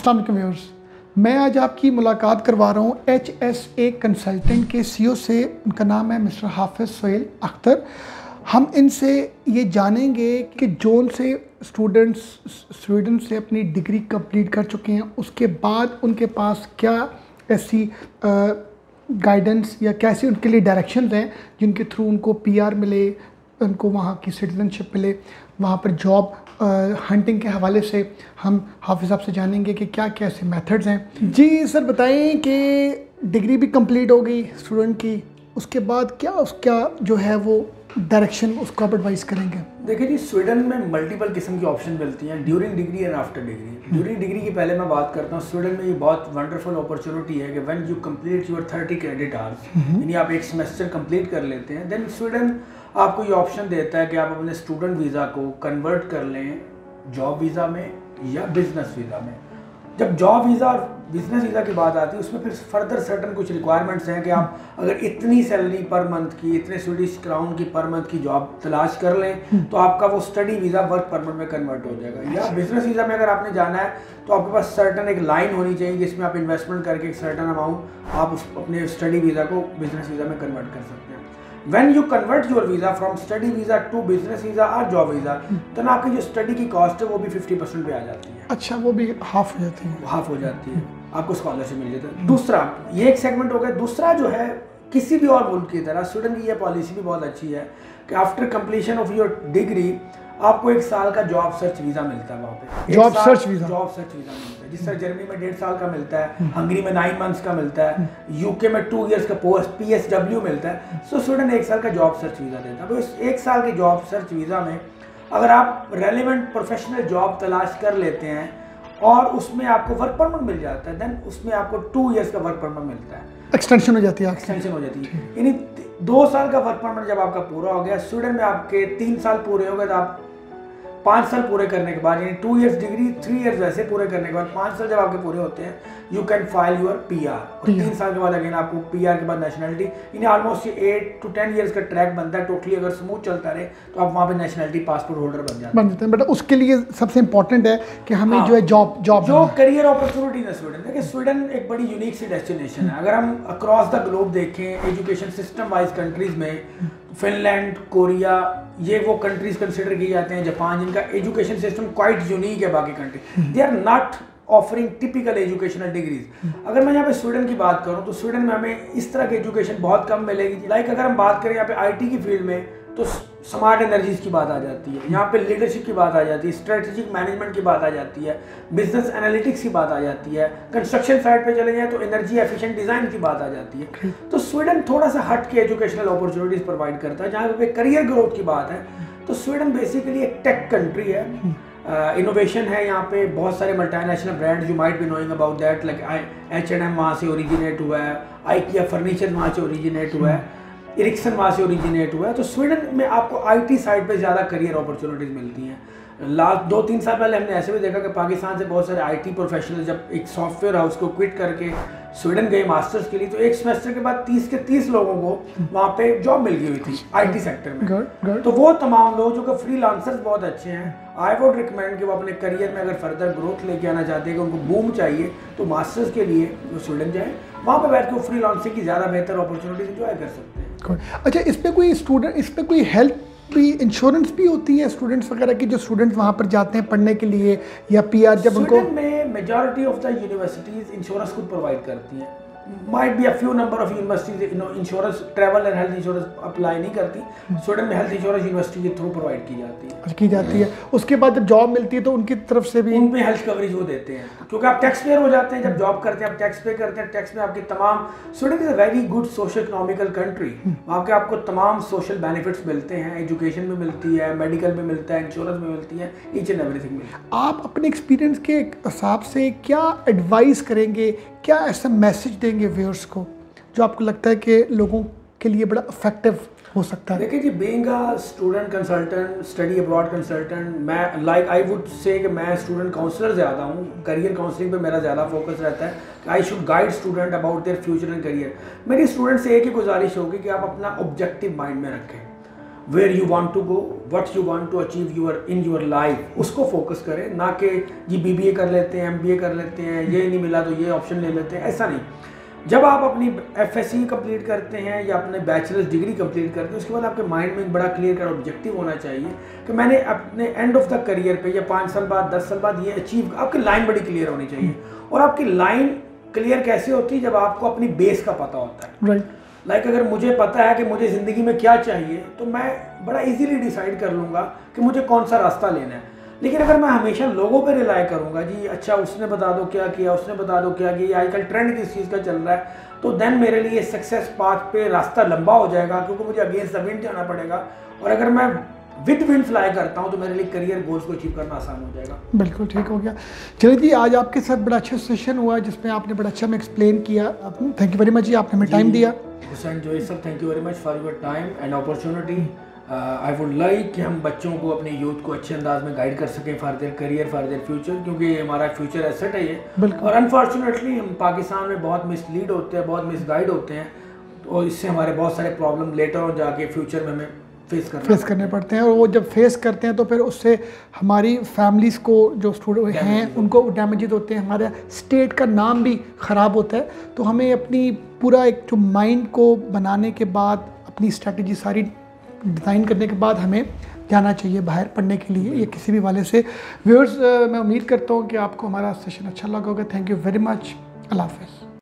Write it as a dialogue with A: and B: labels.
A: अस्सलाम वालेकुम व्यूअर्स, मैं आज आपकी मुलाकात करवा रहा हूँ HSA कंसल्टेंट के CEO से। उनका नाम है मिस्टर हाफिज़ सोहेल अख्तर। हम इनसे ये जानेंगे कि जोन से स्टूडेंट्स से अपनी डिग्री कंप्लीट कर चुके हैं, उसके बाद उनके पास क्या ऐसी गाइडेंस या कैसे उनके लिए डायरेक्शंस हैं जिनके थ्रू उनको PR मिले, उनको वहाँ की सिटीजनशिप मिले, वहाँ पर जॉब हंटिंग के हवाले से हम हाफिज़ साहब से जानेंगे कि क्या क्या ऐसे मेथड्स हैं। जी सर, बताएं कि डिग्री भी कंप्लीट हो गई स्टूडेंट की, उसके बाद क्या उसका जो है वो डायरेक्शन उसको आप एडवाइस करेंगे?
B: देखिए जी, स्वीडन में मल्टीपल किस्म की ऑप्शन मिलती हैं during degree and after degree. During degree की पहले मैं बात करता हूँ, स्वीडन में ये बहुत वंडरफुल अपॉर्चुनिटी है कि when you complete your 30 credit hours, यानी आप एक सेमेस्टर कंप्लीट कर लेते हैं, देन स्वीडन आपको ये ऑप्शन देता है कि आप अपने स्टूडेंट वीज़ा को कन्वर्ट कर लें जॉब वीज़ा में या बिजनेस वीज़ा में। जब जॉब वीज़ा और बिजनेस वीज़ा की बात आती है, उसमें फिर फर्दर सर्टन कुछ रिक्वायरमेंट्स हैं कि आप अगर इतनी सैलरी पर मंथ की, इतने स्वीडिश क्राउन की पर मंथ की जॉब तलाश कर लें तो आपका वो स्टडी वीज़ा वर्क परमिट में कन्वर्ट हो जाएगा। या बिजनेस वीज़ा में अगर आपने जाना है तो आपके पास सर्टन एक लाइन होनी चाहिए जिसमें आप इन्वेस्टमेंट करके एक सर्टन अमाउंट आप अपने स्टडी वीज़ा को बिजनेस वीज़ा में कन्वर्ट कर सकते हैं। When you convert your visa from study visa to business visa or job visa, तो ना आपकी जो स्टडी की कॉस्ट है वो भी 50% पे आ जाती है।
A: अच्छा, वो भी हाफ हो जाती है?
B: हाफ हो जाती है, आपको स्कॉलरशिप मिल जाता है। दूसरा, ये एक सेगमेंट हो गया। दूसरा जो है, किसी भी और मुल्क की तरह स्वीडन की ये पॉलिसी भी बहुत अच्छी है कि after completion of your degree आपको 1 साल का जॉब सर्च वीज़ा मिलता है वहाँ पे।
A: जॉब सर्च वीज़ा
B: मिलता है, जिस तरह जर्मनी में 1.5 साल का मिलता है, हंगरी में 9 मंथ्स का मिलता है, UK में 2 इयर्स का PSW मिलता है। सो स्वीडन 1 साल का जॉब सर्च वीज़ा देता है। तो इस 1 साल के जॉब सर्च वीज़ा में अगर आप रेलिवेंट प्रोफेशनल जॉब तलाश कर लेते हैं और उसमें आपको वर्क परमिट मिल जाता है, देन उसमें आपको 2 इयर्स का वर्क परमिट मिलता है।
A: एक्सटेंशन हो जाती है।
B: यानी 2 साल का वर्क परमिट जब आपका पूरा हो गया, स्वीडन में आपके 3 साल पूरे हो गए तो आप 5 साल पूरे करने के बाद, यानी 2 इयर्स डिग्री, 3 इयर्स वैसे पूरे करने के बाद 5 साल जब आपके पूरे होते हैं, you can file your PR। और 3 साल के बाद अगेन आपको PR के बाद नेशनलिटी, यानी ऑलमोस्ट 8 to 10 इयर्स का ट्रैक बनता है टोटली। अगर स्मूथ चलता रहे तो आप वहाँ पे नेशनलिटी पासपोर्ट होल्डर बन जाते
A: हैं। बट उसके लिए सबसे इंपॉर्टेंट है कि हमें जो है जॉब
B: करियर अपॉर्चुनिटी है स्वीडन। देखिए, स्वीडन एक बड़ी यूनिक सी डेस्टिनेशन है। अगर हम अक्रॉस द ग्लोब देखें एजुकेशन सिस्टम वाइज कंट्रीज में, फिनलैंड, कोरिया, ये वो कंट्रीज कंसिडर की जाते हैं, जापान, जिनका एजुकेशन सिस्टम क्वाइट यूनिक है बाकी country. They are not offering typical educational degrees. अगर मैं यहाँ पे स्वीडन की बात करूँ तो स्वीडन में हमें इस तरह की एजुकेशन बहुत कम मिलेगी। लाइक अगर हम बात करें यहाँ पे IT की फील्ड में तो स्मार्ट एनर्जीज की बात आ जाती है, यहाँ पे लीडरशिप की बात आ जाती है, स्ट्रेटेजिक मैनेजमेंट की बात आ जाती है, बिजनेस एनालिटिक्स की बात आ जाती है, कंस्ट्रक्शन साइड पे चले जाए तो एनर्जी एफिशिएंट डिजाइन की बात आ जाती है। तो स्वीडन थोड़ा सा हट के एजुकेशनल अपॉर्चुनिटीज प्रोवाइड करता है। जहाँ पे करियर ग्रोथ की बात है तो स्वीडन बेसिकली एक टेक कंट्री है। इनोवेशन है यहाँ पे, बहुत सारे multinational brands you might be knowing about that, like H&M वहाँ से ओरिजिनेट हुआ है, IKEA फर्नीचर वहाँ से ओरिजिनेट हुआ है, एरिक्सन वहाँ से ओरिजिनेट हुआ है। तो स्वीडन में आपको IT साइड पे ज़्यादा करियर अपॉर्चुनिटीज़ मिलती हैं। लास्ट 2-3 साल पहले हमने ऐसे भी देखा कि पाकिस्तान से बहुत सारे IT प्रोफेशनल जब एक सॉफ्टवेयर हाउस को क्विट करके स्वीडन गए मास्टर्स के लिए, तो एक सेमेस्टर के बाद 30 के 30 लोगों को वहाँ पे जॉब मिल गई हुई थी IT सेक्टर में। तो वो तमाम लोग जो कि फ्रीलांसर्स बहुत अच्छे हैं, आई वुड रिकमेंड कि वो अपने करियर में अगर फर्दर ग्रोथ लेके आना चाहते हैं, कि उनको बूम चाहिए, तो मास्टर्स के लिए वो स्वीडन जाए, वहाँ पे बैठ के वो फ्रीलांसिंग की ज़्यादा बेहतर अपॉर्चुनिटीज एंजॉय कर सकते हैं।
A: अच्छा, इस पे कोई हेल्थ भी, इंश्योरेंस भी होती है स्टूडेंट्स वगैरह की, जो स्टूडेंट्स वहाँ पर जाते हैं पढ़ने के लिए या PR जब उनको?
B: स्वीडन में majority of the universities insurance खुद प्रोवाइड करती हैं। Might be a few number of universities insurance, travel and health insurance apply नहीं करती। स्वीडन में हेल्थ इंश्योरेंस यूनिवर्सिटी के थ्रू प्रोवाइड की जाती है। उसके बाद जब जॉब मिलती है तो उनकी तरफ से भी उन पे हेल्थ कवरेज वो देते हैं, क्योंकि आप टैक्स पेयर हो जाते हैं। जब जॉब करते हैं आप टैक्स पे करते हैं, टैक्स में आपके तमाम, Sweden is a very good social economical country. वहाँ के आपको तमाम सोशल बेनिफिट्स मिलते हैं, एजुकेशन में मिलती है, मेडिकल में मिलता है, इंश्योरेंस में मिलती है, ईच एंड एवरीथिंग मिलती है।
A: आप अपने एक्सपीरियंस के हिसाब से क्या एडवाइस करेंगे, क्या ऐसा मैसेज देंगे व्यूअर्स को जो आपको लगता है कि लोगों के लिए बड़ा इफेक्टिव हो सकता है?
B: देखिए जी, being a student consultant, study abroad consultant, मैं आई वुड से कि मैं स्टूडेंट काउंसलर ज़्यादा हूँ। करियर काउंसलिंग पे मेरा ज़्यादा फोकस रहता है कि I should guide student about their future and career. मेरी स्टूडेंट से एक ही गुजारिश होगी कि आप अपना ऑब्जेक्टिव माइंड में रखें। Where you want to go, what you want to achieve in your life, उसको फोकस करें, ना कि जी BBA कर लेते हैं, MBA कर लेते हैं, ये नहीं मिला तो ये ऑप्शन ले लेते हैं, ऐसा नहीं। जब आप अपनी FSC कंप्लीट करते हैं या अपने बैचलर्स डिग्री कंप्लीट करते हैं, उसके बाद आपके माइंड में एक बड़ा क्लियर कर ऑब्जेक्टिव होना चाहिए कि मैंने अपने एंड ऑफ द करियर पे या 5 साल बाद 10 साल बाद ये अचीव, आपकी लाइन बड़ी क्लियर होनी चाहिए। और आपकी लाइन क्लियर कैसे होती है? जब आपको अपनी बेस का पता होता है।
A: राइट।
B: अगर मुझे पता है कि मुझे ज़िंदगी में क्या चाहिए तो मैं बड़ा इजीली डिसाइड कर लूँगा कि मुझे कौन सा रास्ता लेना है। लेकिन अगर मैं हमेशा लोगों पे रिलाई करूँगा, जी अच्छा उसने बता दो क्या किया, उसने बता दो क्या किया, आजकल ट्रेंड किस चीज़ का चल रहा है, तो देन मेरे लिए सक्सेस पाथ पे रास्ता लंबा हो जाएगा, क्योंकि मुझे अगेंस्ट द विंड जाना पड़ेगा। और अगर मैं विद विंड फ्लाई करता हूँ तो मेरे लिए करियर गोल्स को अचीव करना आसान हो जाएगा।
A: बिल्कुल ठीक हो गया। चलिए जी, आज आपके साथ बड़ा अच्छा सेशन हुआ जिसमें आपने बड़ा अच्छा में एक्सप्लेन किया। थैंक यू वेरी मच जी, आपने हमें टाइम दिया।
B: हुसैन जोई sir, thank you very much for your time and opportunity. I would like कि हम बच्चों को, अपने यूथ को अच्छे अंदाज में गाइड कर सकें for their career, for their future, क्योंकि हमारा फ्यूचर एसेट है ये। और अनफॉर्चुनेटली हम पाकिस्तान में बहुत मिसलीड होते हैं, बहुत मिसगाइड होते हैं, तो इससे हमारे बहुत सारे प्रॉब्लम लेटर और जाके फ्यूचर में हमें फेस करने पड़ते हैं। और वो जब फेस करते हैं तो फिर उससे हमारी फैमिलीज़ को, जो स्टूडेंट हैं, उनको डैमेजेस होते हैं, हमारे स्टेट का नाम भी ख़राब होता है। तो हमें अपनी पूरा एक जो माइंड को बनाने के बाद, अपनी स्ट्रैटेजी सारी डिज़ाइन करने के बाद हमें जाना चाहिए बाहर पढ़ने के लिए, ये किसी भी वाले से। व्यूअर्स, मैं उम्मीद करता हूँ कि आपको हमारा सेशन अच्छा लगा होगा। Thank you very much. अल्लाह हाफ़िज़।